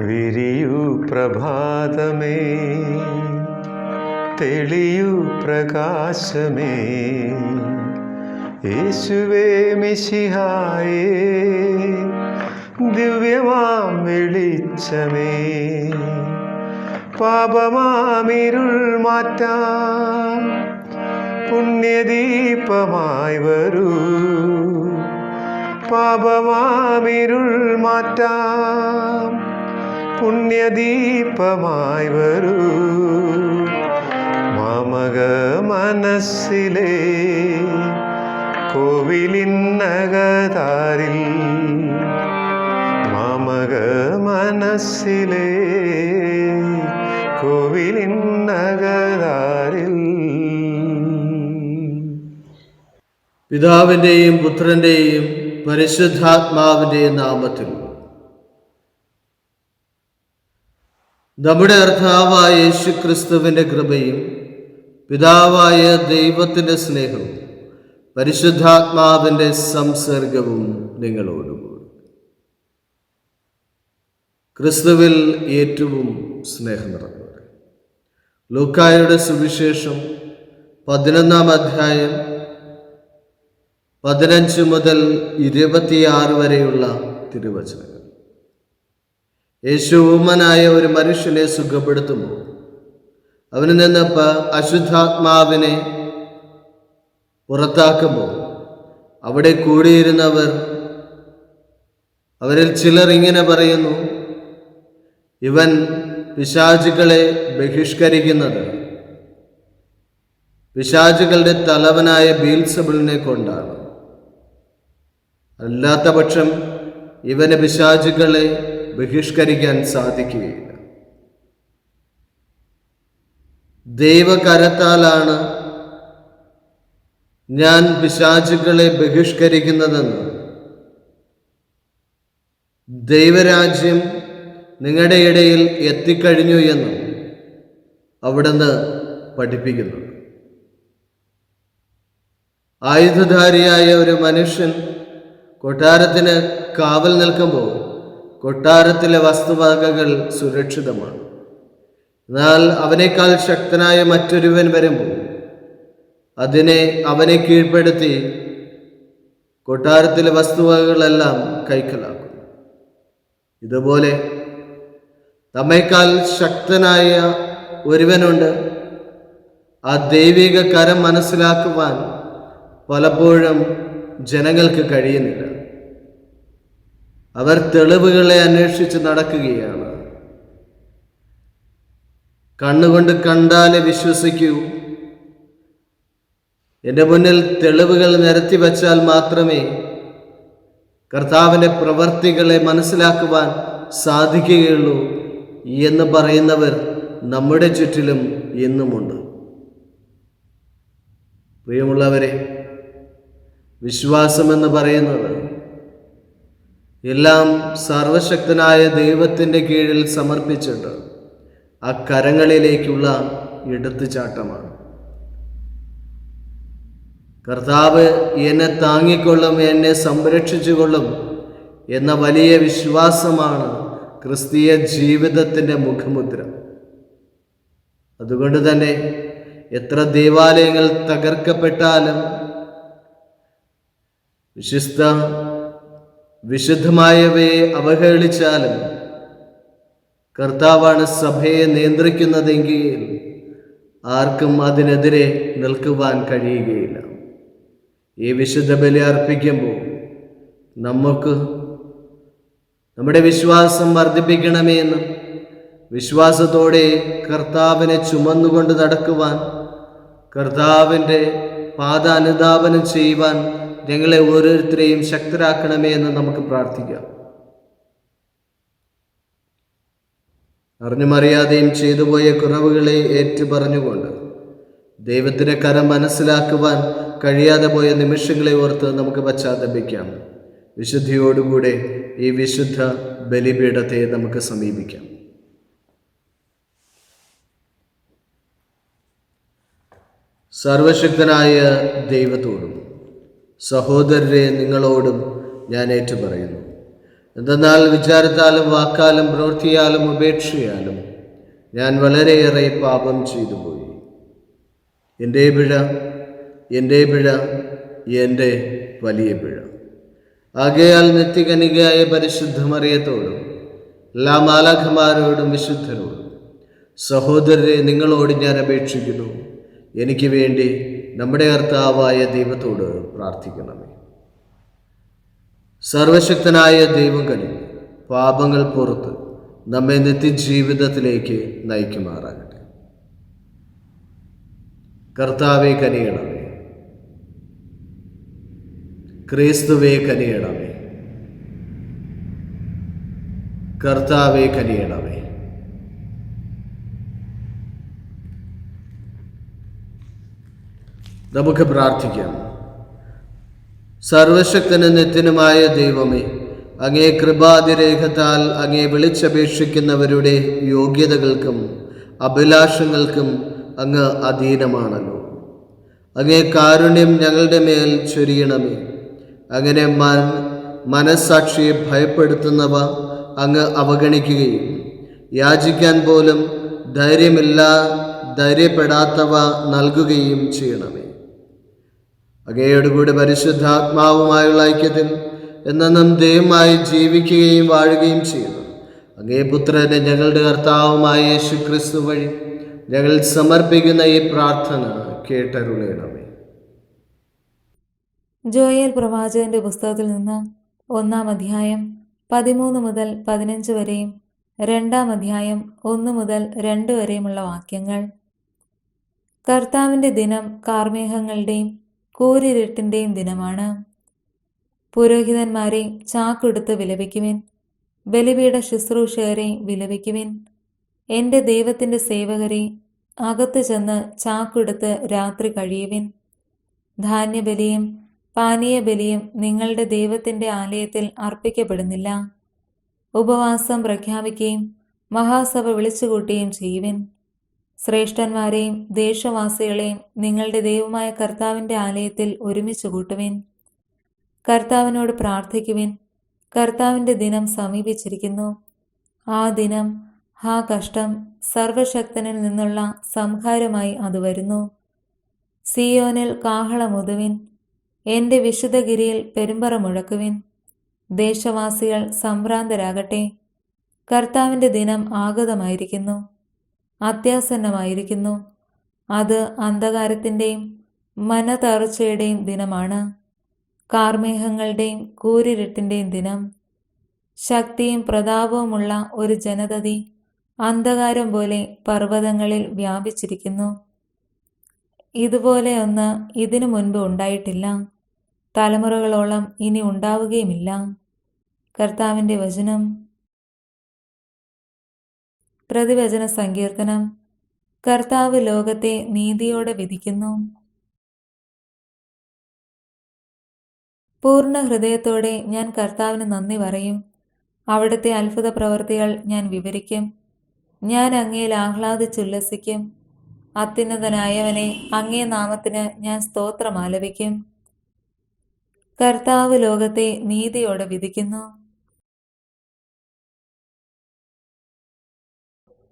വിരിയൂ പ്രഭാതമേ, തെളിയൂ പ്രകാശമേ, യേശുവേ മിശിഹായേ, ദിവ്യമാം വെളിച്ചമേ, പാപമാമിരുൾ മാറ്റാൻ പുണ്യദീപമായി വരൂ, പാപമാമിരുൾ മാറ്റാം പുണ്യദീപമായി വരൂ. മാമക മനസ്സിലെ കോവിലിന്നകതാരിൽ, മാമക മനസ്സിലെ കോവിലിന്നകതാരിൽ. പിതാവിൻ്റെയും പുത്രൻ്റെയും പരിശുദ്ധാത്മാവിൻ്റെയും നാമത്തിൽ നമ്മുടെ കർത്താവായ യേശുക്രിസ്തുവിൻ്റെ കൃപയും പിതാവായ ദൈവത്തിൻ്റെ സ്നേഹവും പരിശുദ്ധാത്മാവിൻ്റെ സംസർഗവും നിങ്ങളോടുകൂടി. ക്രിസ്തുവിൽ ഏറ്റവും സ്നേഹം നിറഞ്ഞവരെ, ലൂക്കായുടെ സുവിശേഷം 11-ാം അധ്യായം 15 മുതൽ 26 വരെയുള്ള തിരുവചനങ്ങൾ. യേശു ഊമനായ ഒരു മനുഷ്യനെ സുഖപ്പെടുത്തുമ്പോൾ അവനിൽ നിന്ന് അശുദ്ധാത്മാവിനെ പുറത്താക്കുമ്പോൾ അവിടെ കൂടിയിരുന്നവർ, അവരിൽ ചിലർ ഇങ്ങനെ പറയുന്നു, ഇവൻ പിശാചുകളെ ബഹിഷ്കരിക്കുന്നത് പിശാചുകളുടെ തലവനായ ബീൽസെബൂലിനെ കൊണ്ടാണ്. അല്ലാത്ത പക്ഷം ഇവന് പിശാചുകളെ ബഹിഷ്കരിക്കാൻ സാധിക്കുകയില്ല. ദൈവകരത്താലാണ് ഞാൻ പിശാചുകളെ ബഹിഷ്കരിക്കുന്നതെന്ന്, ദൈവരാജ്യം നിങ്ങളുടെ ഇടയിൽ എത്തിക്കഴിഞ്ഞു എന്നും അവിടുന്ന് പഠിപ്പിക്കുന്നു. ആയുധധാരിയായ ഒരു മനുഷ്യൻ കൊട്ടാരത്തിന് കാവൽ നിൽക്കുമ്പോൾ കൊട്ടാരത്തിലെ വസ്തുവകകൾ സുരക്ഷിതമാണ്. എന്നാൽ അവനേക്കാൾ ശക്തനായ മറ്റൊരുവൻ വരുമ്പോൾ അവനെ കീഴ്പ്പെടുത്തി കൊട്ടാരത്തിലെ വസ്തുവകകളെല്ലാം കൈക്കലാക്കും. ഇതുപോലെ നമ്മേക്കാൾ ശക്തനായ ഒരുവനുണ്ട്. ആ ദൈവിക കരം മനസ്സിലാക്കുവാൻ പലപ്പോഴും ജനങ്ങൾക്ക് കഴിയുന്നില്ല. അവർ തെളിവുകളെ അന്വേഷിച്ച് നടക്കുകയാണ്. കണ്ണുകൊണ്ട് കണ്ടാലേ വിശ്വസിക്കൂ, എൻ്റെ മുന്നിൽ തെളിവുകൾ നിരത്തി വച്ചാൽ മാത്രമേ കർത്താവിൻ്റെ പ്രവർത്തികളെ മനസ്സിലാക്കുവാൻ സാധിക്കുകയുള്ളൂ എന്ന് പറയുന്നവർ നമ്മുടെ ചുറ്റിലും എന്നുമുണ്ട്. പ്രിയമുള്ളവരെ, വിശ്വാസമെന്ന് പറയുന്നത് എല്ലാം സർവശക്തനായ ദൈവത്തിൻ്റെ കീഴിൽ സമർപ്പിച്ചിട്ട് ആ കരങ്ങളിലേക്കുള്ള എടുത്തുചാട്ടമാണ്. കർത്താവ് എന്നെ താങ്ങിക്കൊള്ളും, എന്നെ സംരക്ഷിച്ചുകൊള്ളും എന്ന വലിയ വിശ്വാസമാണ് ക്രിസ്തീയ ജീവിതത്തിൻ്റെ മുഖമുദ്ര. അതുകൊണ്ട് തന്നെ എത്ര ദേവാലയങ്ങൾ തകർക്കപ്പെട്ടാലും, വിശുദ്ധമായവയെ അവഹേളിച്ചാലും, കർത്താവാണ് സഭയെ നിയന്ത്രിക്കുന്നതെങ്കിൽ ആർക്കും അതിനെതിരെ നിൽക്കുവാൻ കഴിയുകയില്ല. ഈ വിശുദ്ധ ബലി അർപ്പിക്കുമ്പോൾ നമുക്ക് നമ്മുടെ വിശ്വാസം വർദ്ധിപ്പിക്കണമേ എന്നും, വിശ്വാസത്തോടെ കർത്താവിനെ ചുമന്നുകൊണ്ട് നടക്കുവാൻ, കർത്താവിൻ്റെ പാദാനുധാവനം ചെയ്യുവാൻ ഞങ്ങളെ ഓരോരുത്തരെയും ശക്തരാക്കണമേ എന്ന് നമുക്ക് പ്രാർത്ഥിക്കാം. അറിഞ്ഞും അറിയാതെയും ചെയ്തുപോയ കുറവുകളെ ഏറ്റുപറഞ്ഞുകൊണ്ട് ദൈവത്തിൻ്റെ കരം മനസ്സിലാക്കുവാൻ കഴിയാതെ പോയ നിമിഷങ്ങളെ ഓർത്ത് നമുക്ക് പശ്ചാത്തപിക്കാം. വിശുദ്ധിയോടുകൂടെ ഈ വിശുദ്ധ ബലിപീഠത്തെ നമുക്ക് സമീപിക്കാം. സർവശക്തനായ ദൈവത്തോടും സഹോദരരെ നിങ്ങളോടും ഞാൻ ഏറ്റുപറയുന്നു, എന്തെന്നാൽ വിചാരത്താലും വാക്കാലും പ്രവൃത്തിയാലും ഉപേക്ഷയാലും ഞാൻ വളരെയേറെ പാപം ചെയ്തു പോയി. എൻ്റെ പിഴ, എൻ്റെ പിഴ, എൻ്റെ വലിയ പിഴ. ആകയാൽ നിത്യകനികയായ പരിശുദ്ധ മറിയത്തോടും എല്ലാ മാലാഖമാരോടും വിശുദ്ധരോടും സഹോദരരെ നിങ്ങളോട് ഞാൻ അപേക്ഷിക്കുന്നു, എനിക്ക് വേണ്ടി നമ്മുടെ കർത്താവായ ദൈവത്തോട് പ്രാർത്ഥിക്കണമേ. സർവശക്തനായ ദൈവം കനിഞ്ഞ് പാപങ്ങൾ പുറത്ത് നമ്മെ നിത്യജീവിതത്തിലേക്ക് നയിക്കുമാറാകട്ടെ. കർത്താവേ കനിയണമേ. ക്രിസ്തുവേ കനിയണമേ. കർത്താവേ കനിയണമേ. നമുക്ക് പ്രാർത്ഥിക്കാം. സർവശക്തനും നിത്യനുമായ ദൈവമേ, അങ്ങേ കൃപാതിരേഖത്താൽ അങ്ങേ വിളിച്ചപേക്ഷിക്കുന്നവരുടെ യോഗ്യതകൾക്കും അഭിലാഷങ്ങൾക്കും അങ്ങ് അധീനമാണല്ലോ. അങ്ങേ കാരുണ്യം ഞങ്ങളുടെ മേൽ ചൊരിയണമേ. അങ്ങനെ മനസ്സാക്ഷിയെ ഭയപ്പെടുത്തുന്നവ അങ്ങ് അവഗണിക്കുകയും യാചിക്കാൻ പോലും ധൈര്യപ്പെടാത്തവ നൽകുകയും ചെയ്യണമേ. അങ്ങയോടുകൂടി പരിശുദ്ധാത്മാവുമായുള്ള ഐക്യത്തിൽ എന്നും ദൈവമായി ജീവിക്കുകയും വാഴുകയും ചെയ്യുന്നു അങ്ങേ പുത്രനെ ഞങ്ങളുടെ കർത്താവുമായ യേശുക്രിസ്തു വഴി ഞങ്ങൾ സമർപ്പിക്കുന്ന ഈ പ്രാർത്ഥന കേട്ടരുളയണമേ. ജോയേൽ പ്രവാചകന്റെ പുസ്തകത്തിൽ നിന്ന് 1-ാം അധ്യായം 13 മുതൽ 15 വരെയും 2-ാം അധ്യായം 1 മുതൽ 2 വരെയുമുള്ള വാക്യങ്ങൾ. കർത്താവിൻ്റെ ദിനം കാർമേഘങ്ങളുടെയും കൂരിരുട്ടിൻ്റെയും ദിനമാണ്. പുരോഹിതന്മാരെ ചാക്കുടുത്ത് വിലപിക്കുവിൻ, ബലിപീഠ ശുശ്രൂഷകരെ വിലപിക്കുവിൻ. എൻ്റെ ദൈവത്തിൻ്റെ സേവകരെ അകത്തു ചെന്ന് ചാക്കുടുത്ത് രാത്രി കഴിയുവിൻ. ധാന്യബലിയും പാനീയബലിയും നിങ്ങളുടെ ദൈവത്തിൻ്റെ ആലയത്തിൽ അർപ്പിക്കപ്പെടുന്നില്ല. ഉപവാസം പ്രഖ്യാപിക്കുകയും മഹാസഭ വിളിച്ചുകൂട്ടുകയും ചെയ്യുവിൻ. ശ്രേഷ്ഠന്മാരെയും ദേശവാസികളെയും നിങ്ങളുടെ ദൈവമായ കർത്താവിൻ്റെ ആലയത്തിൽ ഒരുമിച്ച് കൂട്ടുവിൻ. കർത്താവിനോട് പ്രാർത്ഥിക്കുവിൻ. കർത്താവിൻ്റെ ദിനം സമീപിച്ചിരിക്കുന്നു. ആ ദിനം, ഹാ കഷ്ടം, സർവശക്തനിൽ നിന്നുള്ള സംഹാരമായി അത് വരുന്നു. സിയോനിൽ കാഹളമുതുവിൻ, എൻ്റെ വിശുദ്ധഗിരിയിൽ പെരുമ്പറ മുഴക്കുവിൻ. ദേശവാസികൾ സംഭ്രാന്തരാകട്ടെ. കർത്താവിൻ്റെ ദിനം ആഗതമായിരിക്കുന്നു, അത്യാസന്നമായിരിക്കുന്നു. അത് അന്ധകാരത്തിൻ്റെയും മനതകർച്ചയുടെയും ദിനമാണ്, കാർമേഘങ്ങളുടെയും കൂരിരുട്ടിൻ്റെയും ദിനം. ശക്തിയും പ്രതാപവുമുള്ള ഒരു ജനതതി അന്ധകാരം പോലെ പർവ്വതങ്ങളിൽ വ്യാപിച്ചിരിക്കുന്നു. ഇതുപോലെ ഒന്ന് ഇതിനു മുൻപ് ഉണ്ടായിട്ടില്ല, തലമുറകളോളം ഇനി ഉണ്ടാവുകയുമില്ല. കർത്താവിൻ്റെ വചനം. പ്രതിവചന സങ്കീർത്തനം. കർത്താവ് ലോകത്തെ നീതിയോടെ വിധിക്കുന്നു. പൂർണ്ണ ഹൃദയത്തോടെ ഞാൻ കർത്താവിന് നന്ദി പറയും. അവിടുത്തെ അത്ഭുത പ്രവൃത്തികൾ ഞാൻ വിവരിക്കും. ഞാൻ അങ്ങയിൽ ആഹ്ലാദിച്ചുല്ലസിക്കും. അത്യുന്നതനായവനെ, അങ്ങേ നാമത്തിന് ഞാൻ സ്തോത്രം ആലപിക്കും. കർത്താവ് ലോകത്തെ നീതിയോടെ വിധിക്കുന്നു.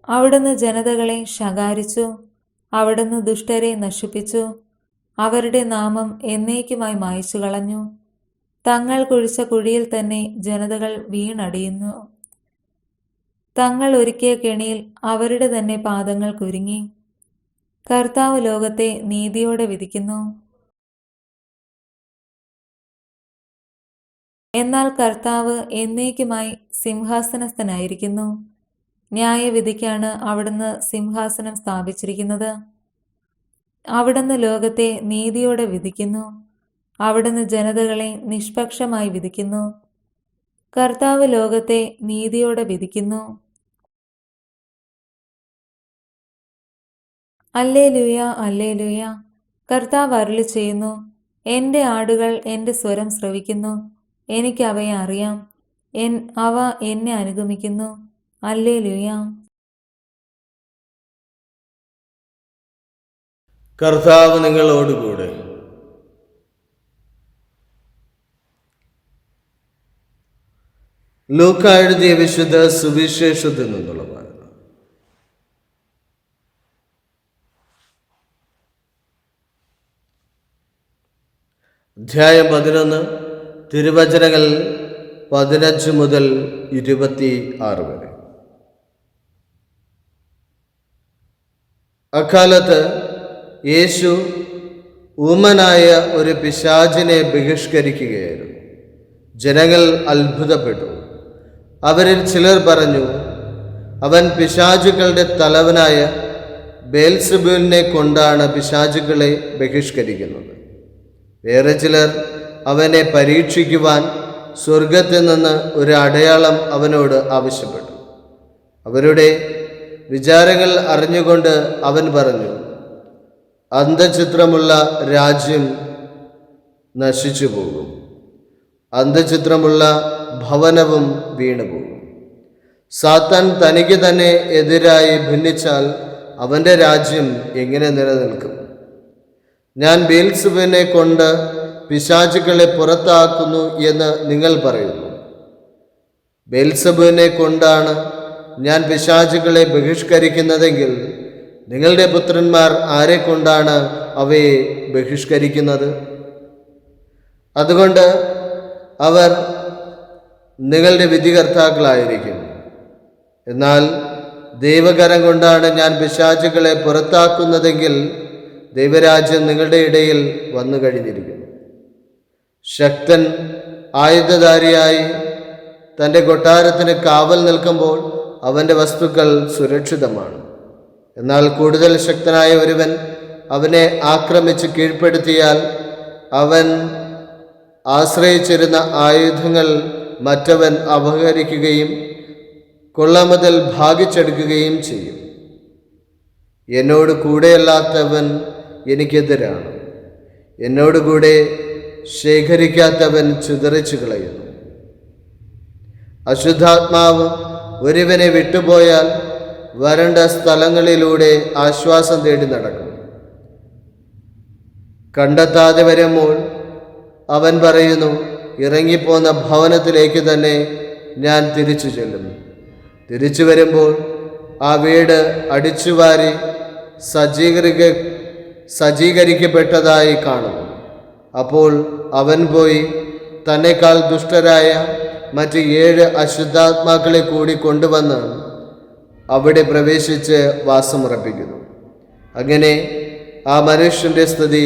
അവിടുന്ന് ജനതകളെ ശകാരിച്ചു, അവിടുന്ന് ദുഷ്ടരെ നശിപ്പിച്ചു. അവരുടെ നാമം എന്നേക്കുമായി മായ്ച്ചു കളഞ്ഞു. തങ്ങൾ കുഴിച്ച കുഴിയിൽ തന്നെ ജനതകൾ വീണടിയുന്നു. തങ്ങൾ ഒരുക്കിയ കെണിയിൽ അവരുടെ തന്നെ പാദങ്ങൾ കുരുങ്ങി. കർത്താവ് ലോകത്തെ നീതിയോടെ വിധിക്കുന്നു. എന്നാൽ കർത്താവ് എന്നേക്കുമായി സിംഹാസനസ്ഥനായിരിക്കുന്നു. ന്യായവിധിക്കാണ് അവിടുന്ന് സിംഹാസനം സ്ഥാപിച്ചിരിക്കുന്നത്. അവിടുന്ന് ലോകത്തെ നീതിയോടെ വിധിക്കുന്നു. അവിടുന്ന് ജനതകളെ നിഷ്പക്ഷമായി വിധിക്കുന്നു. കർത്താവ് ലോകത്തെ നീതിയോടെ വിധിക്കുന്നു. Alleluia, alleluia. കർത്താവ് അരുളി ചെയ്യുന്നു, എൻ്റെ ആടുകൾ എൻ്റെ സ്വരം ശ്രവിക്കുന്നു. എനിക്ക് അവയെ അറിയാം. അവ എന്നെ അനുഗമിക്കുന്നു. അല്ലേലൂയ. കർത്താവ് നിങ്ങളോടുകൂടെ. ലൂക്ക എഴുതിയ വിശുദ്ധ സുവിശേഷത്തിൽ നിന്നുള്ള വായന. അധ്യായം 11, തിരുവചനങ്ങൾ 15 മുതൽ 26 വരെ. അക്കാലത്ത് യേശു ഊമനായ ഒരു പിശാചിനെ ബഹിഷ്കരിക്കുകയായിരുന്നു. ജനങ്ങൾ അത്ഭുതപ്പെട്ടു. അവരിൽ ചിലർ പറഞ്ഞു, അവൻ പിശാചുക്കളുടെ തലവനായ ബേൽസെബൂലിനെ കൊണ്ടാണ് പിശാചുക്കളെ ബഹിഷ്കരിക്കുന്നത്. വേറെ ചിലർ അവനെ പരീക്ഷിക്കുവാൻ സ്വർഗത്തിൽ നിന്ന് ഒരു അടയാളം അവനോട് ആവശ്യപ്പെട്ടു. അവരുടെ വിചാരങ്ങൾ അറിഞ്ഞുകൊണ്ട് അവൻ പറഞ്ഞു, അന്തഃഛിദ്രമുള്ള രാജ്യം നശിച്ചു പോകും, അന്തഃഛിദ്രമുള്ള ഭവനവും വീണുപോകും. സാത്താൻ തനിക്ക് തന്നെ എതിരായി ഭിന്നിച്ചാൽ അവൻ്റെ രാജ്യം എങ്ങനെ നിലനിൽക്കും? ഞാൻ ബേൽസെബൂലിനെ കൊണ്ട് പിശാചുക്കളെ പുറത്താക്കുന്നു എന്ന് നിങ്ങൾ പറയുന്നു. ബേൽസെബൂലിനെ കൊണ്ടാണ് ഞാൻ പിശാചുക്കളെ ബഹിഷ്കരിക്കുന്നതെങ്കിൽ നിങ്ങളുടെ പുത്രന്മാർ ആരെ കൊണ്ടാണ് അവയെ ബഹിഷ്കരിക്കുന്നത്? അതുകൊണ്ട് അവർ നിങ്ങളുടെ വിധികർത്താക്കളായിരിക്കും. എന്നാൽ ദൈവകരം കൊണ്ടാണ് ഞാൻ പിശാചുക്കളെ പുറത്താക്കുന്നതെങ്കിൽ ദൈവരാജ്യം നിങ്ങളുടെ ഇടയിൽ വന്നു കഴിഞ്ഞിരിക്കുന്നു. ശക്തൻ ആയുധധാരിയായി തൻ്റെ കൊട്ടാരത്തിന് കാവൽ നിൽക്കുമ്പോൾ അവൻ്റെ വസ്തുക്കൾ സുരക്ഷിതമാണ്. എന്നാൽ കൂടുതൽ ശക്തനായ ഒരുവൻ അവനെ ആക്രമിച്ച് കീഴ്പ്പെടുത്തിയാൽ അവൻ ആശ്രയിച്ചിരുന്ന ആയുധങ്ങൾ മറ്റവൻ അപഹരിക്കുകയും കൊള്ളമുതൽ ഭാഗിച്ചെടുക്കുകയും ചെയ്യും. എന്നോട് കൂടെയല്ലാത്തവൻ എനിക്കെതിരാണ്, എന്നോടുകൂടെ ശേഖരിക്കാത്തവൻ ചിതറിച്ചു കളയുന്നു. അശുദ്ധാത്മാവ് ഒരുവനെ വിട്ടുപോയാൽ വരണ്ട സ്ഥലങ്ങളിലൂടെ ആശ്വാസം തേടി നടക്കും. കണ്ടെത്താതെ വരുമ്പോൾ അവൻ പറയുന്നു, ഇറങ്ങിപ്പോന്ന ഭവനത്തിലേക്ക് തന്നെ ഞാൻ തിരിച്ചു ചെല്ലും. തിരിച്ചു വരുമ്പോൾ ആ വീട് അടിച്ചുവാരി സജ്ജീകരിക്കപ്പെട്ടതായി കാണും. അപ്പോൾ അവൻ പോയി തന്നെക്കാൾ ദുഷ്ടരായ മറ്റ് 7 അശുദ്ധാത്മാക്കളെ കൂടി കൊണ്ടുവന്ന് അവിടെ പ്രവേശിച്ച് വാസമുറപ്പിക്കുന്നു. അങ്ങനെ ആ മനുഷ്യൻ്റെ സ്ഥിതി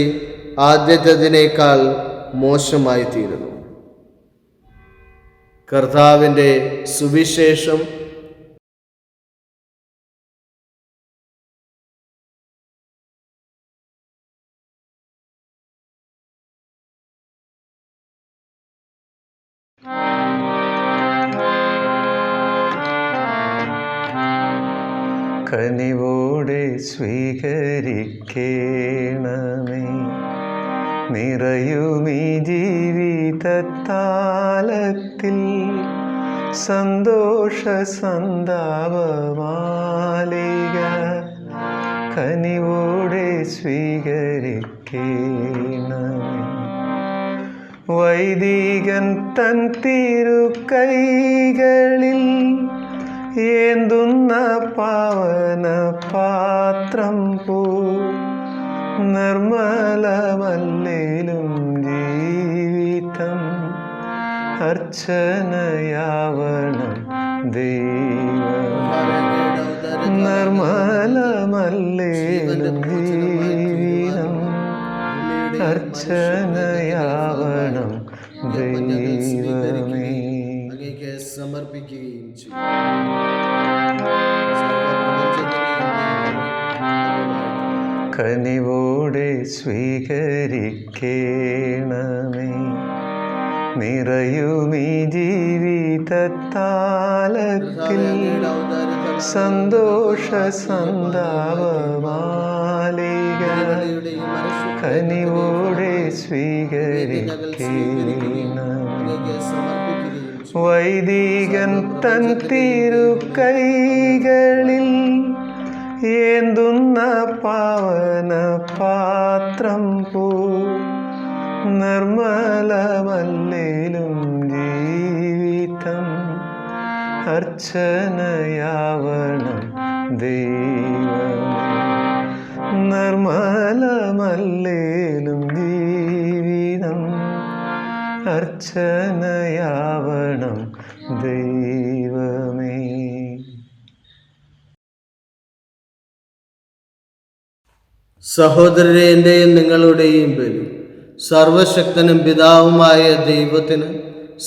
ആദ്യത്തേതിനേക്കാൾ മോശമായി തീരുന്നു. കർത്താവിൻ്റെ സുവിശേഷം. കനിവോടെ സ്വീകരിക്കണമേ നിറയുമീ ജീവിതത്താലത്തിൽ സന്തോഷ സന്താപമാലിക. കനിവോടെ സ്വീകരിക്കണമേ. വൈദികൻ തൻ തിരുക്കൈകളിൽ ഏന്തുന്ന പാവന പാത്രം പോ നിർമ്മലമല്ലേലും ജീവിതം അർച്ചനയാവണം ദൈവം. നിർമ്മലമല്ലേലും ജീവിതം അർച്ചനയാവണം ദൈവമേ. സമർപ്പിക്കുകയും ചെയ്യും. കനിവോടെ സ്വീകരിക്കണമേ നിറയുമീ ജീവിതത്താലത്തിൽ സന്തോഷ സന്താപമാലിക. കനിവോടെ സ്വീകരിക്കണമേ. വൈദികൻ തൻ തിരുക്കൈകളിൽ ഏന്തുന്ന പാവന പാത്രം പോ നിർമ്മലമല്ലേലും ജീവിതം അർച്ചനയാവണം ദൈവമേ. നിർമ്മലമല്ലേലും ജീവിതം അർച്ചനയാവണം ദൈവമേ. സഹോദരരെ, എൻ്റെയും നിങ്ങളുടെയും ബലി സർവശക്തനും പിതാവുമായ ദൈവത്തിന്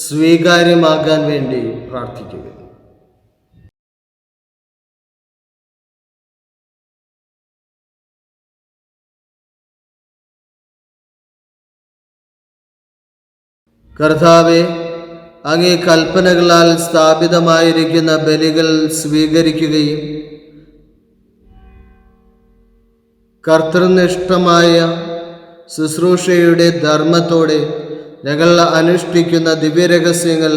സ്വീകാര്യമാകാൻ വേണ്ടി പ്രാർത്ഥിക്കുക. കർത്താവേ, അങ്ങേ കൽപ്പനകളാൽ സ്ഥാപിതമായിരിക്കുന്ന ബലികൾ സ്വീകരിക്കുകയും കർത്തൃനിഷ്ഠമായ ശുശ്രൂഷയുടെ ധർമ്മത്തോടെ ഞങ്ങൾ അനുഷ്ഠിക്കുന്ന ദിവ്യരഹസ്യങ്ങൾ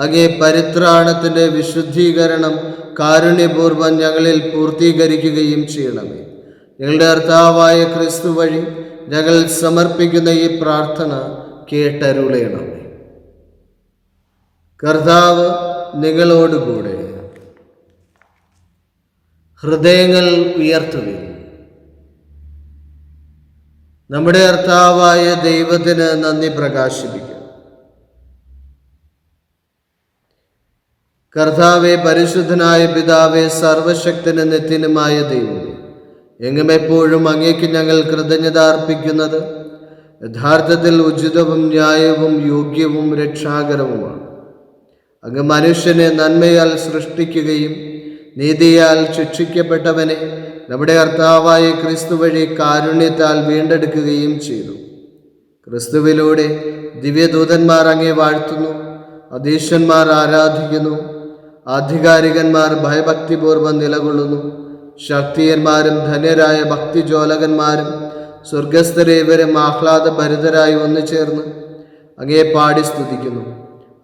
അങ്ങേ പരിത്രാണത്തിൻ്റെ വിശുദ്ധീകരണം കാരുണ്യപൂർവ്വം ഞങ്ങളിൽ പൂർത്തീകരിക്കുകയും ചെയ്യണമേ. ഞങ്ങളുടെ കർത്താവായ ക്രിസ്തു വഴി ഞങ്ങൾ സമർപ്പിക്കുന്ന ഈ പ്രാർത്ഥന കേട്ടരുളയണമേ. കർത്താവ് നിങ്ങളോടുകൂടെ. ഹൃദയങ്ങൾ ഉയർത്തുവിൻ. നമ്മുടെ കർത്താവായ ദൈവത്തിന് നന്ദി പ്രകാശിപ്പിക്കും. കർത്താവെ, പരിശുദ്ധനായ പിതാവേ, സർവശക്തനും നിത്യനുമായ ദൈവമേ, എങ്ങും എപ്പോഴും അങ്ങേക്ക് ഞങ്ങൾ കൃതജ്ഞത അർപ്പിക്കുന്നത് യഥാർത്ഥത്തിൽ ഉചിതവും ന്യായവും യോഗ്യവും രക്ഷാകരവുമാണ്. അങ്ങ് മനുഷ്യനെ നന്മയാൽ സൃഷ്ടിക്കുകയും നീതിയാൽ ശിക്ഷിക്കപ്പെട്ടവനെ നമ്മുടെ കർത്താവായ ക്രിസ്തു വഴി കാരുണ്യത്താൽ വീണ്ടെടുക്കുകയും ചെയ്തു. ക്രിസ്തുവിലൂടെ ദിവ്യദൂതന്മാർ അങ്ങേ വാഴ്ത്തുന്നു, അധീശന്മാർ ആരാധിക്കുന്നു, ആധികാരികന്മാർ ഭയഭക്തിപൂർവ്വം നിലകൊള്ളുന്നു, ശക്തിയന്മാരും ധന്യരായ ഭക്തിജോലകന്മാരും സ്വർഗസ്ഥരേവരും ആഹ്ലാദഭരിതരായി ഒന്നുചേർന്ന് അങ്ങേ പാടി സ്തുതിക്കുന്നു.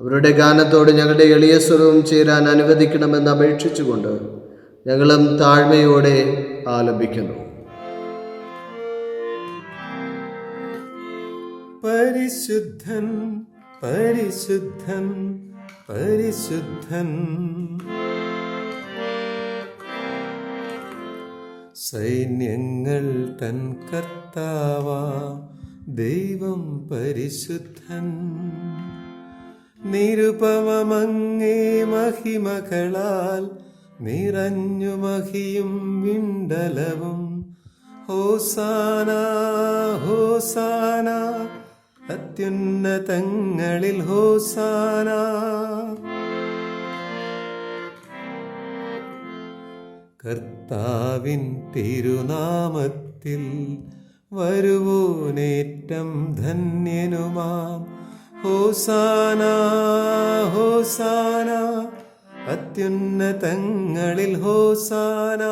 അവരുടെ ഗാനത്തോട് ഞങ്ങളുടെ എളിയ സ്വരവും ചേരാൻ അനുവദിക്കണമെന്ന് അപേക്ഷിച്ചുകൊണ്ട് ഞങ്ങളും താഴ്മയോടെ ആലപിക്കുന്നു. പരിശുദ്ധൻ പരിശുദ്ധൻ പരിശുദ്ധൻ, സൈന്യങ്ങൾ തൻ കർത്താവാ ദൈവം പരിശുദ്ധൻ. നിരുപമങ്ങേ മഹിമകളാൽ നിറഞ്ഞു മഹിയും വിണ്ടലവും. ഹോസാന ഹോസാന, അത്യുന്നതങ്ങളിൽ ഹോസാന. കർത്താവിൻ തിരുനാമത്തിൽ വരുവോനേറ്റം ധന്യനുമാം. ഹോസാന ഹോസാന, അത്യുന്നതങ്ങളിൽ ഹോസാന.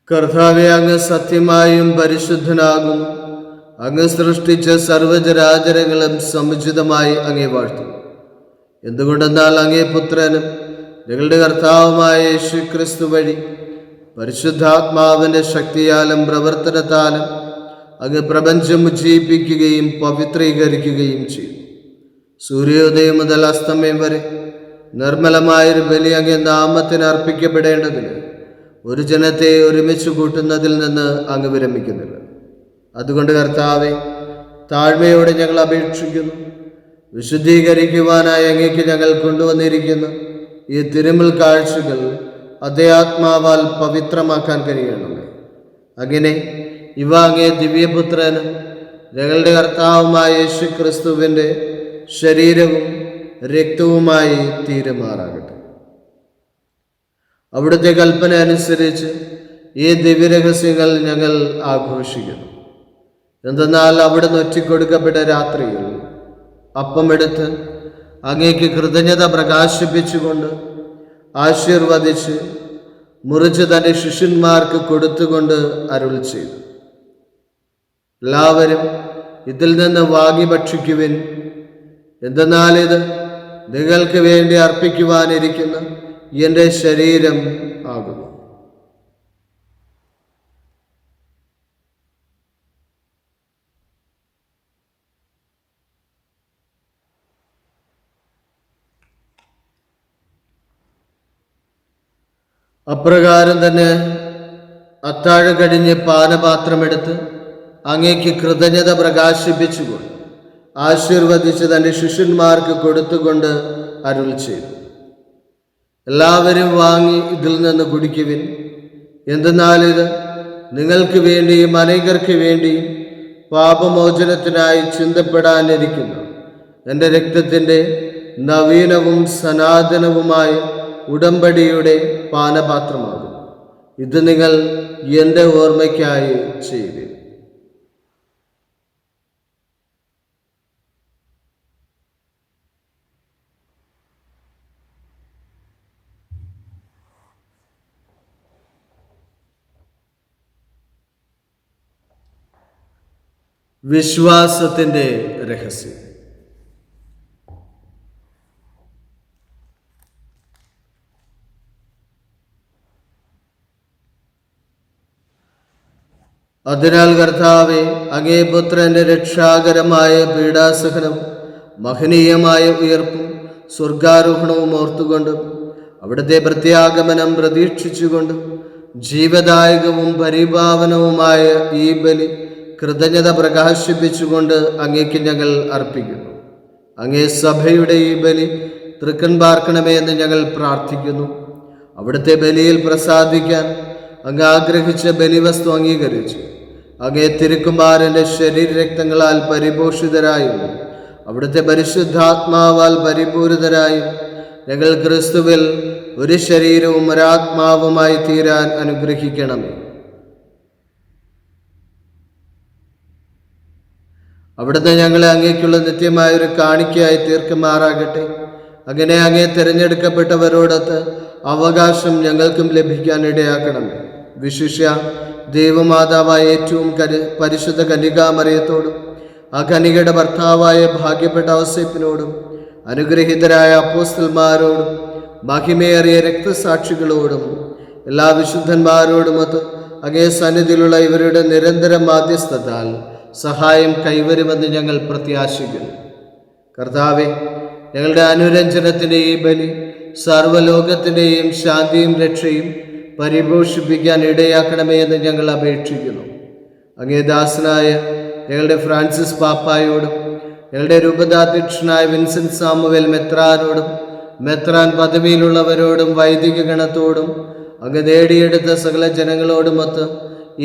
കർത്താവെ, അങ്ങ് സത്യമായും പരിശുദ്ധനാകുന്നു. അങ്ങ് സൃഷ്ടിച്ച സർവ്വചരാചരങ്ങളും സമുചിതമായി അങ്ങേ വാഴ്ത്തുന്നു. എന്തുകൊണ്ടെന്നാൽ അങ്ങേ പുത്രനും ഞങ്ങളുടെ കർത്താവുമായ യേശു ക്രിസ്തു വഴി പരിശുദ്ധാത്മാവിൻ്റെ ശക്തിയാലും പ്രവർത്തനത്താലും അങ്ങ് പ്രപഞ്ചം ഉജ്ജീവിപ്പിക്കുകയും പവിത്രീകരിക്കുകയും ചെയ്തു. സൂര്യോദയം മുതൽ അസ്തമയം വരെ നിർമ്മലമായൊരു ബലി അങ്ങേ നാമത്തിന് അർപ്പിക്കപ്പെടേണ്ടതിന് ഒരു ജനത്തെ ഒരുമിച്ച് കൂട്ടുന്നതിൽ നിന്ന് അങ്ങ് വിരമിക്കുന്നില്ല. അതുകൊണ്ട് കർത്താവെ, താഴ്മയോടെ ഞങ്ങൾ അപേക്ഷിക്കുന്നു. വിശുദ്ധീകരിക്കുവാനായി അങ്ങേക്ക് ഞങ്ങൾ കൊണ്ടുവന്നിരിക്കുന്ന ഈ തിരുമുൽ കാഴ്ചകൾ അതേ ആത്മാവാൽ പവിത്രമാക്കാൻ കഴിയണമേ. അങ്ങനെ ഇവ അങ്ങേ ദിവ്യപുത്രനും ഞങ്ങളുടെ കർത്താവുമായ യേശു ക്രിസ്തുവിൻ്റെ ശരീരവും രക്തവുമായി തീരുമാറാകട്ടെ. അവിടുത്തെ കൽപ്പന അനുസരിച്ച് ഈ ദിവ്യരഹസ്യങ്ങൾ ഞങ്ങൾ ആഘോഷിക്കുന്നു. എന്തെന്നാൽ അവിടുന്ന് ഒറ്റിക്കൊടുക്കപ്പെട്ട രാത്രിയിൽ അപ്പമെടുത്ത് അങ്ങേക്ക് കൃതജ്ഞത പ്രകാശിപ്പിച്ചുകൊണ്ട് ആശീർവദിച്ച് മുറിച്ച് തൻ്റെ ശിഷ്യന്മാർക്ക് കൊടുത്തുകൊണ്ട് അരുൾ ചെയ്തു, എല്ലാവരും ഇതിൽ നിന്ന് വാങ്ങി ഭക്ഷിക്കുവിൻ. എന്തെന്നാൽ ഇത് നിങ്ങൾക്ക് വേണ്ടി അർപ്പിക്കുവാനിരിക്കുന്ന എൻ്റെ ശരീരം ആകുന്നു. അപ്രകാരം തന്നെ അത്താഴം കഴിഞ്ഞ് പാനപാത്രമെടുത്ത് അങ്ങേക്ക് കൃതജ്ഞത പ്രകാശിപ്പിച്ചുകൊണ്ട് ആശീർവദിച്ച് തൻ്റെ ശിഷ്യന്മാർക്ക് കൊടുത്തുകൊണ്ട് അരുൾ ചെയ്തു, എല്ലാവരും വാങ്ങി ഇതിൽ നിന്ന് കുടിക്കുവിൻ. എന്തെന്നാൽ ഇത് നിങ്ങൾക്ക് വേണ്ടിയും അനേകർക്ക് വേണ്ടിയും പാപമോചനത്തിനായി ചിന്തപ്പെടാനിരിക്കുന്നു എൻ്റെ രക്തത്തിൻ്റെ നവീനവും സനാതനവുമായ ഉടമ്പടിയുടെ പാനപാത്രമാകും. ഇത് നിങ്ങൾ എൻ്റെ ഓർമ്മയ്ക്കായി ചെയ്തു. വിശ്വാസത്തിൻ്റെ രഹസ്യം. അതിനാൽ കർത്താവേ, അങ്ങേ പുത്രന്റെ രക്ഷാകരമായ പീഡാസഹനവും മഹനീയമായ ഉയർപ്പും സ്വർഗാരോഹണവും ഓർത്തുകൊണ്ടും അവിടുത്തെ പ്രത്യാഗമനം പ്രതീക്ഷിച്ചുകൊണ്ടും ജീവദായകവും പരിപാവനവുമായ ഈ ബലി കൃതജ്ഞത പ്രകാശിപ്പിച്ചുകൊണ്ട് അങ്ങേക്ക് ഞങ്ങൾ അർപ്പിക്കുന്നു. അങ്ങേ സഭയുടെ ഈ ബലി തൃക്കൺ പാർക്കണമേ എന്ന് ഞങ്ങൾ പ്രാർത്ഥിക്കുന്നു. അവിടുത്തെ ബലിയിൽ പ്രസാദിക്കാൻ അങ്ങ് ആഗ്രഹിച്ച ബലിവസ്തു അംഗീകരിച്ചു അങ്ങേ തിരുക്കുമാരൻ്റെ ശരീരരക്തങ്ങളാൽ പരിപോഷിതരായും അവിടുത്തെ പരിശുദ്ധാത്മാവാൽ പരിപൂരിതരായും ഞങ്ങൾ ക്രിസ്തുവിൽ ഒരു ശരീരവും ഒരാത്മാവുമായി തീരാൻ അനുഗ്രഹിക്കണമേ. അവിടുന്ന് ഞങ്ങളെ അങ്ങേക്കുള്ള നിത്യമായ ഒരു കാണിക്കയായി തീർക്കുമാറാകട്ടെ. അങ്ങനെ അങ്ങേ തിരഞ്ഞെടുക്കപ്പെട്ടവരോടൊത്ത് അവകാശം ഞങ്ങൾക്കും ലഭിക്കാൻ ഇടയാക്കണമേ. വിശിഷ്യ ദൈവമാതാവായ ഏറ്റവും പരിശുദ്ധ കന്യകാമറിയത്തോടും ആ കന്യകയുടെ ഭർത്താവായ ഭാഗ്യപ്പെട്ട ഔസേപ്പിനോടും അനുഗ്രഹീതരായ അപ്പോസ്തലന്മാരോടും മഹിമയേറിയ രക്തസാക്ഷികളോടും എല്ലാ വിശുദ്ധന്മാരോടുമൊത്ത് അങ്ങേ സന്നിധിയിലുള്ള ഇവരുടെ നിരന്തര മാധ്യസ്ഥതാൽ സഹായം കൈവരുമെന്ന് ഞങ്ങൾ പ്രത്യാശിക്കുന്നു. കർത്താവെ, ഞങ്ങളുടെ അനുരഞ്ജനത്തിൻ്റെ ഈ ബലി സർവ്വലോകത്തിൻ്റെയും ശാന്തിയും രക്ഷയും പരിപോഷിപ്പിക്കാൻ ഇടയാക്കണമേ എന്ന് ഞങ്ങൾ അപേക്ഷിക്കുന്നു. അങ്ങേ ദാസനായ ഞങ്ങളുടെ ഫ്രാൻസിസ് പാപ്പായോടും ഞങ്ങളുടെ രൂപതാധ്യക്ഷനായ വിൻസെന്റ് സാമുവേൽ മെത്രാനോടും മെത്രാൻ പദവിയിലുള്ളവരോടും വൈദിക ഗണത്തോടും അങ്ങ് നേടിയെടുത്ത സകല ജനങ്ങളോടുമൊത്ത്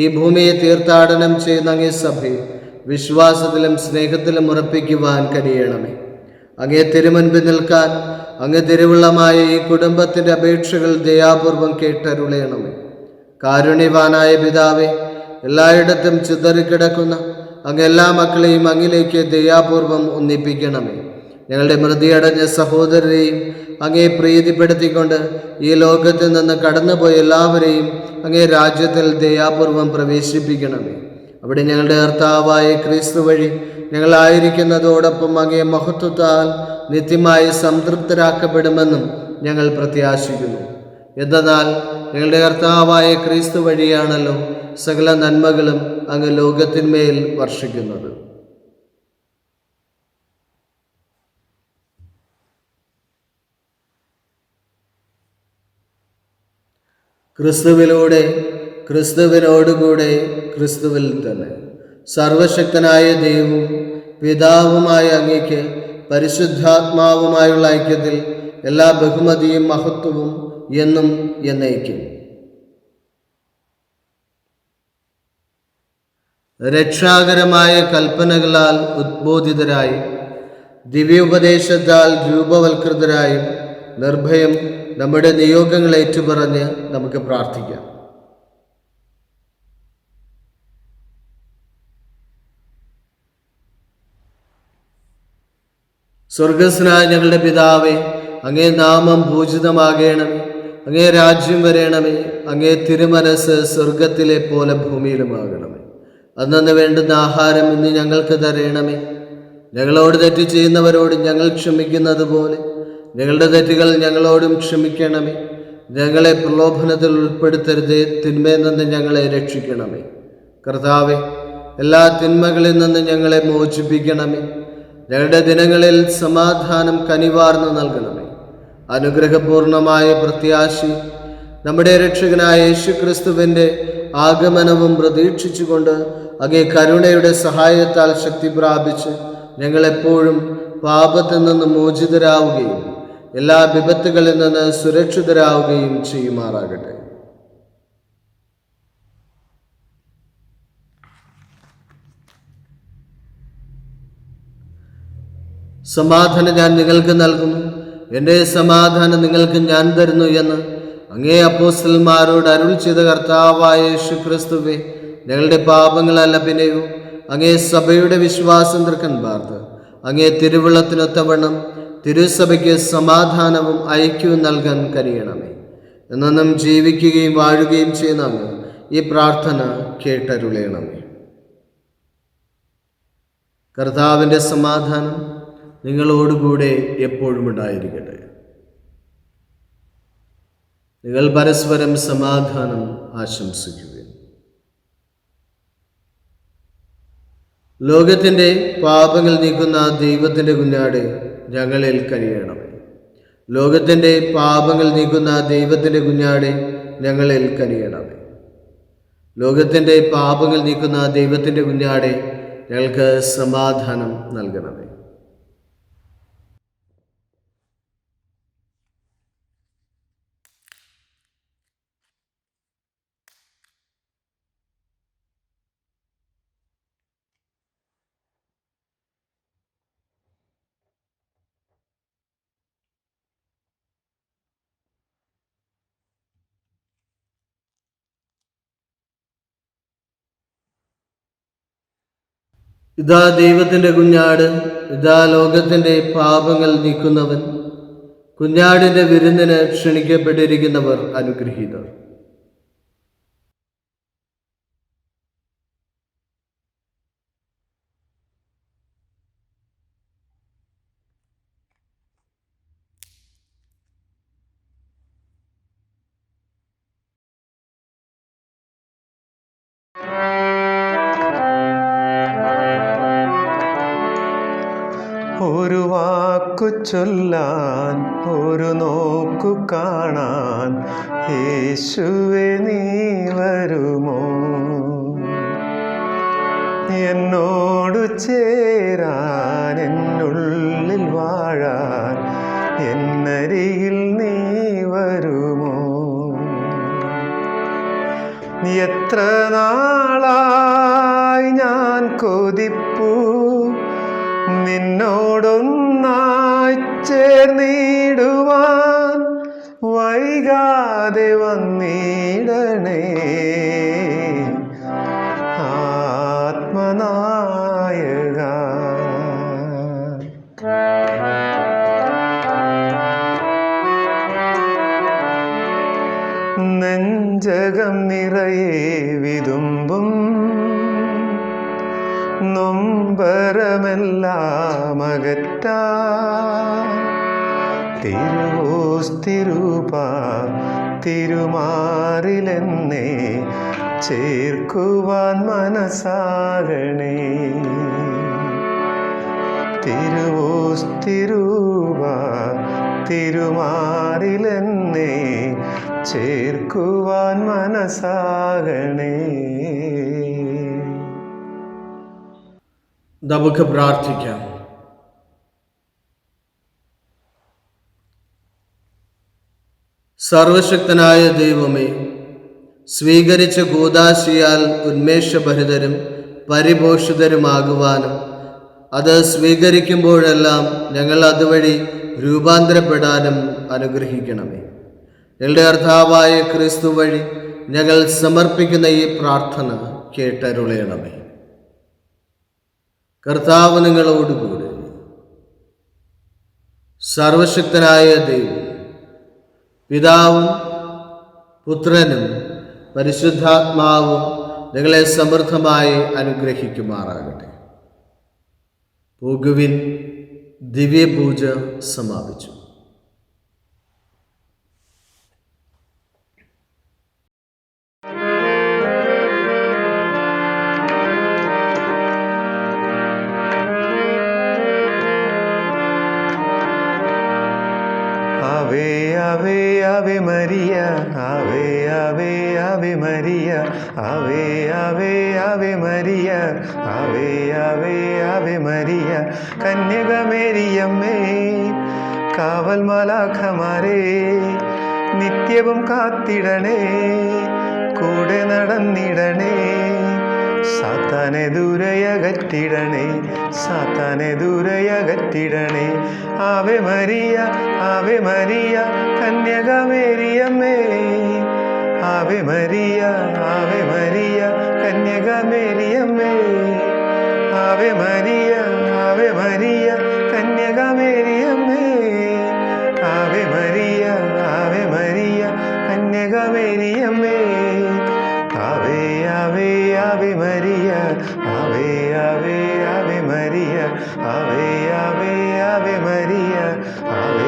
ഈ ഭൂമിയെ തീർത്ഥാടനം ചെയ്യുന്ന അങ്ങേ സഭയെ വിശ്വാസത്തിലും സ്നേഹത്തിലും ഉറപ്പിക്കുവാൻ കഴിയണമേ. അങ്ങേ തിരുമുൻപിൽ നിൽക്കാൻ അങ്ങ് തിരുവുള്ളമായ ഈ കുടുംബത്തിൻ്റെ അപേക്ഷകൾ ദയാപൂർവം കേട്ടരുളയണമേ. കാരുണ്യവാനായ പിതാവേ, എല്ലായിടത്തും ചിതറിക്കിടക്കുന്ന അങ്ങ് എല്ലാ മക്കളെയും അങ്ങിലേക്ക് ദയാപൂർവം ഒന്നിപ്പിക്കണമേ. ഞങ്ങളുടെ മൃതിയടഞ്ഞ സഹോദരരെയും അങ്ങേ പ്രീതിപ്പെടുത്തിക്കൊണ്ട് ഈ ലോകത്തിൽ നിന്ന് കടന്നുപോയ എല്ലാവരെയും അങ്ങേ രാജ്യത്തിൽ ദയാപൂർവം പ്രവേശിപ്പിക്കണമേ. അവിടെ ഞങ്ങളുടെ കർത്താവായ ക്രിസ്തു വഴി ഞങ്ങളായിരിക്കുന്നതോടൊപ്പം അങ്ങേ മഹത്വത്താൽ നിത്യമായി സംതൃപ്തരാക്കപ്പെടുമെന്നും ഞങ്ങൾ പ്രത്യാശിക്കുന്നു. എന്തെന്നാൽ ഞങ്ങളുടെ കർത്താവായ ക്രിസ്തു വഴിയാണല്ലോ സകല നന്മകളും അങ്ങ് ലോകത്തിന്മേൽ വർഷിക്കുന്നത്. ക്രിസ്തുവിലൂടെ, ക്രിസ്തുവിനോടുകൂടെ, ക്രിസ്തുവിൽ തന്നെ സർവശക്തനായ ദൈവവും പിതാവുമായ അങ്ങേക്ക് പരിശുദ്ധാത്മാവുമായുള്ള ഐക്യത്തിൽ എല്ലാ ബഹുമതിയും മഹത്വവും എന്നും എന്നേക്കും. രക്ഷാകരമായ കൽപ്പനകളാൽ ഉദ്ബോധിതരായി ദിവ്യോപദേശത്താൽ രൂപവൽകൃതരായും നിർഭയം നമ്മുടെ നിയോഗങ്ങൾ ഏറ്റുപറഞ്ഞ് നമുക്ക് പ്രാർത്ഥിക്കാം. സ്വർഗസ്നായ ഞങ്ങളുടെ പിതാവേ, അങ്ങേ നാമം പൂജിതമാകണമേ. അങ്ങേ രാജ്യം വരേണമേ. അങ്ങേ തിരുമനസ് സ്വർഗത്തിലെ പോലെ ഭൂമിയിലുമാകണമേ. അന്നു വേണ്ടുന്ന ആഹാരം ഇന്ന് ഞങ്ങൾക്ക് തരയണമേ. ഞങ്ങളോട് തെറ്റ് ചെയ്യുന്നവരോട് ഞങ്ങൾ ക്ഷമിക്കുന്നത് പോലെ ഞങ്ങളുടെ തെറ്റുകൾ ഞങ്ങളോടും ക്ഷമിക്കണമേ. ഞങ്ങളെ പ്രലോഭനത്തിൽ ഉൾപ്പെടുത്തരുതേ, തിന്മയിൽ നിന്ന് ഞങ്ങളെ രക്ഷിക്കണമേ. കർത്താവെ, എല്ലാ തിന്മകളിൽ നിന്ന് ഞങ്ങളെ മോചിപ്പിക്കണമേ. ഞങ്ങളുടെ ദിനങ്ങളിൽ സമാധാനം കനിവാർന്നു നൽകണമേ. അനുഗ്രഹപൂർണമായ പ്രത്യാശ നമ്മുടെ രക്ഷകനായ യേശുക്രിസ്തുവിൻ്റെ ആഗമനവും പ്രതീക്ഷിച്ചുകൊണ്ട് അങ്ങേ കരുണയുടെ സഹായത്താൽ ശക്തി പ്രാപിച്ച് ഞങ്ങളെപ്പോഴും പാപത്തിൽ നിന്ന് മോചിതരാവുകയും എല്ലാ വിപത്തുകളിൽ നിന്ന് സുരക്ഷിതരാവുകയും ചെയ്യുമാറാകട്ടെ. സമാധാനം ഞാൻ നിങ്ങൾക്ക് നൽകുന്നു, എൻ്റെ സമാധാനം നിങ്ങൾക്ക് ഞാൻ തരുന്നു എന്ന് അങ്ങേ അപ്പോസ്തലന്മാരോട് അരുൾ ചെയ്ത കർത്താവായ യേശുക്രിസ്തുവേ, ഞങ്ങളുടെ പാപങ്ങളല്ല പിന്നെയോ അങ്ങേ സഭയുടെ വിശ്വാസം തൃക്കൻ പാർത്ത് അങ്ങേ തിരുവുള്ളത്തിനൊത്തവണ്ണം തിരുസഭയ്ക്ക് സമാധാനവും ഐക്യവും നൽകാൻ കഴിയണമേ. എന്നും ജീവിക്കുകയും വാഴുകയും ചെയ്യുന്ന അങ്ങ് ഈ പ്രാർത്ഥന കേട്ടരുളയണമേ. കർത്താവിൻ്റെ സമാധാനം നിങ്ങളോടുകൂടെ എപ്പോഴും ഉണ്ടായിരിക്കട്ടെ. നിങ്ങൾ പരസ്പരം സമാധാനം ആശംസിക്കുക. ലോകത്തിൻ്റെ പാപങ്ങൾ നീക്കുന്ന ദൈവത്തിൻ്റെ കുഞ്ഞാടെ ഞങ്ങളിൽ കഴിയണമേ. ലോകത്തിൻ്റെ പാപങ്ങൾ നീക്കുന്ന ദൈവത്തിൻ്റെ കുഞ്ഞാടെ ഞങ്ങളിൽ കഴിയണമേ. ലോകത്തിൻ്റെ പാപങ്ങൾ നീക്കുന്ന ദൈവത്തിൻ്റെ കുഞ്ഞാടെ ഞങ്ങൾക്ക് സമാധാനം നൽകണമേ. ഇതാ ദൈവത്തിൻ്റെ കുഞ്ഞാട്, ഇതാ ലോകത്തിൻ്റെ പാപങ്ങൾ നീക്കുന്നവൻ. കുഞ്ഞാടിൻ്റെ വിരുന്നിന് ക്ഷണിക്കപ്പെട്ടിരിക്കുന്നവർ അനുഗ്രഹീതർ. ഒരു വാക്കു ചൊല്ലാൻ, ഒരു നോക്കു കാണാൻ, യേശുവേ നീ വരുമോ? എന്നോടു ചേരാൻ, എന്നുള്ളിൽ വാഴാൻ, എന്നരികിൽ നീ വരുമോ? എത്ര നാളായി ഞാൻ കൊതിപ്പൂ നിന്നോടൊന്നായി ചേർന്നിടുവാൻ, വൈകാതെ വന്നിടണേ ആത്മനായക. നെഞ്ചകം നിറയെ വിതുമ്പും നൊമ്പരമെല്ലാം അകറ്റാൻ, തിരുവോസ്തിരൂപ തിരുമാറിലെന്നെ ചേർക്കുവാൻ മനസ്സാകണേ. തിരുവോസ്തിരൂപ തിരുമാറിലെന്നെ ചേർക്കുവാൻ മനസ്സാകണേ. നമുക്ക് പ്രാർത്ഥിക്കാം. സർവശക്തനായ ദൈവമേ, സ്വീകരിച്ച കൂദാശിയാൽ ഉന്മേഷഭരിതരും പരിപോഷിതരുമാകുവാനും അത് സ്വീകരിക്കുമ്പോഴെല്ലാം ഞങ്ങൾ അതുവഴി രൂപാന്തരപ്പെടാനും അനുഗ്രഹിക്കണമേ. ഞങ്ങളുടെ കർത്താവായ ക്രിസ്തു വഴി ഞങ്ങൾ സമർപ്പിക്കുന്ന ഈ പ്രാർത്ഥന കേട്ടരുളയണമേ. കർത്താവ് നിങ്ങളോടുകൂടെ. സർവശക്തനായ ദൈവം പിതാവും പുത്രനും പരിശുദ്ധാത്മാവും നിങ്ങളെ സമൃദ്ധമായി അനുഗ്രഹിക്കുമാറാകട്ടെ. പോകുവിൻ, ദിവ്യപൂജ സമാപിച്ചു. Ave, ave, ആവേ മരിയ ആവേ ആവേ ആവേ മരിയ ആവേ ആവേ ആവേ മരിയ ആവേ ആവേ ആവേ മരിയ കന്യകമേരിയമ്മേ കാവൽ മാലാഖമാരേ നിത്യവും കാത്തിടണേ കൂടെ നടന്നിടണേ സാത്താനെ ദൂരയകറ്റിടണേ സാത്താനെ ദൂരയകറ്റിടണേ Ave Maria കന്യകമേരിയമ്മേ Ave Maria കന്യകമേരിയമ്മേ Ave Maria കന്യകമേരിയമ്മേ Ave Maria കന്യകമേരിയമ്മേ ആവേ ആവേ ആവേ മരിയ ആവേ ആവേ ആവേ മരിയ ആവേ ആവേ ആവേ മരിയ ആവേ